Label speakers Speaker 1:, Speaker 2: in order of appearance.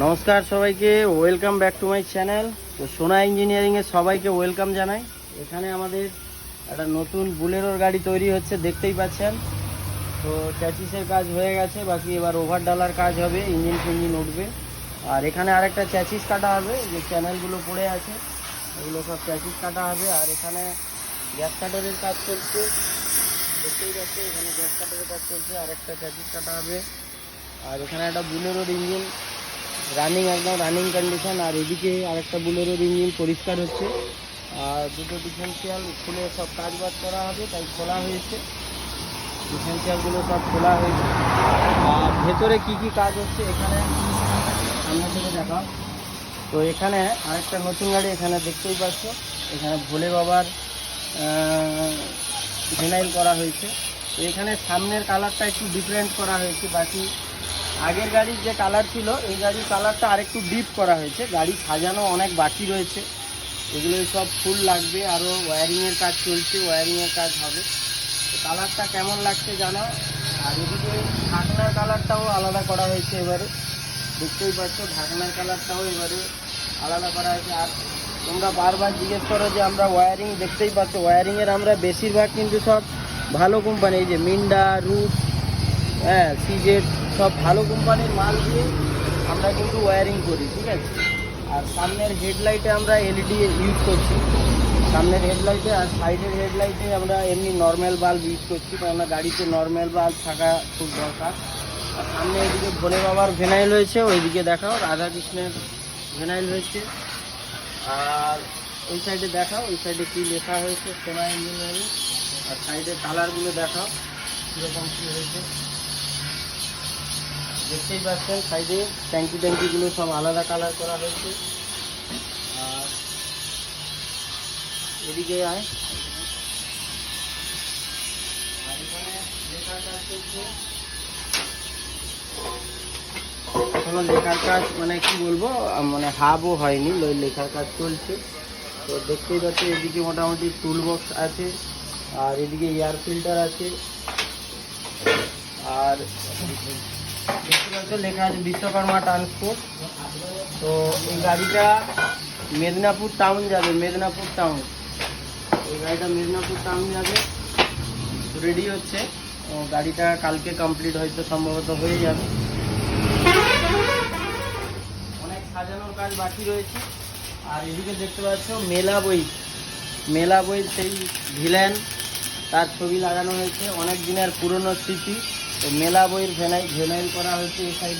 Speaker 1: নমস্কার সবাইকে, welcome back to my channel. তো সোনা ইঞ্জিনিয়ারিংয়ে সবাইকে ওয়েলকাম জানাই। এখানে আমাদের একটা নতুন বুলেরোর গাড়ি তৈরি হচ্ছে, দেখতেই পাচ্ছেন। তো চ্যাচিসের কাজ হয়ে গেছে, বাকি এবার ওভার ডালার কাজ হবে, ইঞ্জিন ফিঞ্জিন উঠবে। আর এখানে আরেকটা চ্যাচিস কাটা হবে, যে চ্যানেলগুলো পড়ে আছে এগুলো সব চ্যাচিস কাটা হবে। আর এখানে গ্যাস কাটারের কাজ চলছে, দেখতেই পাচ্ছি এখানে গ্যাস কাটারের কাজ চলছে, আরেকটা চ্যাচিস কাটা হবে। আর এখানে একটা বুলেরোর ইঞ্জিন রানিং, একদম রানিং কন্ডিশন। আর এদিকে আরেকটা বুলেরোর ইঞ্জিন পরিষ্কার হচ্ছে। আর দুটো ডিফারেন্সিয়াল খুলে সব কাজবাজ করা হবে, তাই খোলা হয়েছে, ডিফারেন্সিয়ালগুলো সব খোলা হয়েছে। আর ভেতরে কি কি কাজ হচ্ছে এখানে সামনে থেকে দেখাও। তো এখানে আরেকটা নতুন গাড়ি এখানে দেখতেই পাচ্ছ, এখানে ভোলে বাবার ভিনাইল করা হয়েছে। তো এখানে সামনের কালারটা একটু ডিফারেন্ট করা হয়েছে, বাকি আগের গাড়ির যে কালার ছিল এই গাড়ির কালারটা আরেকটু ডিপ করা হয়েছে। গাড়ি সাজানো অনেক বাকি রয়েছে, এগুলোই সব ফুল লাগবে, আরও ওয়্যারিংয়ের কাজ চলছে, ওয়্যারিংয়ের কাজ হবে। তো কালারটা কেমন লাগছে জানাও। আর এদিকে ঢাকনার কালারটাও আলাদা করা হয়েছে, এবারে দেখতেই পাচ্ছ ঢাকনার কালারটাও এবারে আলাদা করা হয়েছে। আর তোমরা বারবার জিজ্ঞেস করো যে আমরা ওয়্যারিং, দেখতেই পাচ্ছ ওয়্যারিংয়ের আমরা বেশিরভাগ কিন্তু সব ভালো কোম্পানি, এই যে মিন্ডা, রুট, হ্যাঁ, সিজেড, সব ভালো কোম্পানির মাল দিয়ে আমরা কিন্তু ওয়্যারিং করি, ঠিক আছে। আর সামনের হেডলাইটে আমরা এলইডি ইউজ করছি, সামনের হেডলাইটে। আর সাইডের হেডলাইটে আমরা এমনি নর্মাল বাল্ব ইউজ করছি, কারণ গাড়িতে নর্মাল বাল্ব থাকা খুব দরকার। আর সামনে এদিকে ভোলে বাবার ভেনাইল হয়েছে, ওইদিকে দেখাও রাধাকৃষ্ণের ভেনাইল হয়েছে। আর ওই সাইডে দেখাও, ওই সাইডে কী লেখা হয়েছে সোনা ইঞ্জিনিয়ারিং। আর সাইডের কালারগুলো দেখাও কীরকম কী হয়েছে, দেখতেই পাচ্ছেন সাইডে ট্যাঙ্কিগুলো সব আলাদা কালার করা হয়েছে। আর এদিকে আয়, আর এখানে লেখার কাজ চলছে, এখনো লেখার কাজ মানে কি বলবো, মানে হাবও হয়নি, লেখার কাজ চলছে। তো দেখতেই পাচ্ছি এদিকে মোটামুটি টুল বক্স আছে, আর এদিকে এয়ার ফিল্টার আছে। আর দেখতে পাচ্ছ লেখা আছে বিশ্বকর্মা ট্রান্সপোর্ট। তো এই গাড়িটা মেদিনীপুর টাউন যাবে, মেদিনীপুর টাউন, এই গাড়িটা মেদিনীপুর টাউন যাবে, রেডি হচ্ছে। গাড়িটা কালকে কমপ্লিট হয়তো সম্ভবত হয়ে যাবে, অনেক সাজানোর কাজ বাকি রয়েছে। আর এদিকে দেখতে পাচ্ছ মেলা বই সেই ভিলেন, তার ছবি লাগানো হয়েছে, অনেক দিনের পুরনো স্মৃতি। তো মেলা বইয়ের ভেনাইল করা হয়েছে এই সাইডে।